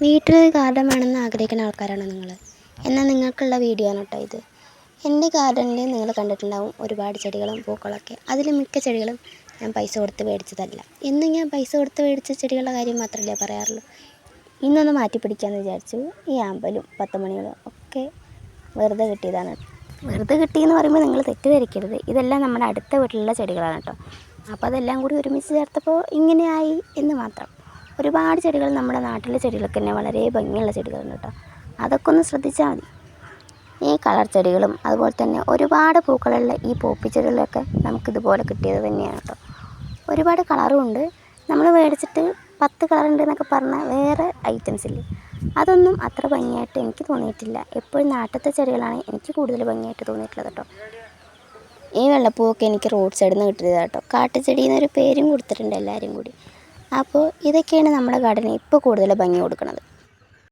വീട്ടിലൊരു ഗാർഡൻ വേണമെന്ന് ആഗ്രഹിക്കുന്ന ആൾക്കാരാണോ നിങ്ങൾ? എന്നാൽ നിങ്ങൾക്കുള്ള വീഡിയോ ആണ് കേട്ടോ ഇത്. എൻ്റെ ഗാർഡനിൽ നിങ്ങൾ കണ്ടിട്ടുണ്ടാവും ഒരുപാട് ചെടികളും പൂക്കളൊക്കെ. അതിൽ മിക്ക ചെടികളും ഞാൻ പൈസ കൊടുത്ത് മേടിച്ചതല്ല. എന്നും ഞാൻ പൈസ കൊടുത്ത് മേടിച്ച ചെടികളുടെ കാര്യം മാത്രമല്ലേ പറയാറുള്ളൂ. ഇന്നൊന്ന് മാറ്റി പിടിക്കാമെന്ന് വിചാരിച്ചു. ഈ ആമ്പലും 10 മണികളും ഒക്കെ വെറുതെ കിട്ടിയതാണ്. വെറുതെ കിട്ടിയെന്ന് പറയുമ്പോൾ നിങ്ങൾ തെറ്റിദ്ധരിക്കരുത്. ഇതെല്ലാം നമ്മുടെ അടുത്ത വീട്ടിലുള്ള ചെടികളാണ് കേട്ടോ. അപ്പോൾ അതെല്ലാം കൂടി ഒരുമിച്ച് ചേർത്തപ്പോൾ ഇങ്ങനെയായി എന്ന് മാത്രം. ഒരുപാട് ചെടികൾ നമ്മുടെ നാട്ടിലെ ചെടികളൊക്കെ തന്നെ വളരെ ഭംഗിയുള്ള ചെടികളുണ്ട് കേട്ടോ. അതൊക്കെ ഒന്ന് ശ്രദ്ധിച്ചാൽ മതി. ഈ കളർ ചെടികളും അതുപോലെ തന്നെ ഒരുപാട് പൂക്കളുള്ള ഈ പോപ്പി ചെടികളൊക്കെ നമുക്കിതുപോലെ കിട്ടിയത് തന്നെയാണ് കേട്ടോ. ഒരുപാട് കളറും ഉണ്ട്. നമ്മൾ മേടിച്ചിട്ട് 10 കളറുണ്ട് എന്നൊക്കെ പറഞ്ഞാൽ വേറെ ഐറ്റംസ് ഇല്ലേ, അതൊന്നും അത്ര ഭംഗിയായിട്ട് എനിക്ക് തോന്നിയിട്ടില്ല. എപ്പോഴും നാട്ടിലത്തെ ചെടികളാണ് എനിക്ക് കൂടുതൽ ഭംഗിയായിട്ട് തോന്നിയിട്ടുള്ളത് കേട്ടോ. ഈ വെള്ളപ്പൂവൊക്കെ എനിക്ക് റോഡ് സൈഡിൽ നിന്ന് കിട്ടിയത് കേട്ടോ. കാട്ടുചെടി എന്നൊരു പേരും കൊടുത്തിട്ടുണ്ട് എല്ലാവരും കൂടി. അപ്പോൾ ഇതൊക്കെയാണ് നമ്മുടെ ഗാർഡന് ഇപ്പോൾ കൂടുതൽ ഭംഗി കൊടുക്കുന്നത്.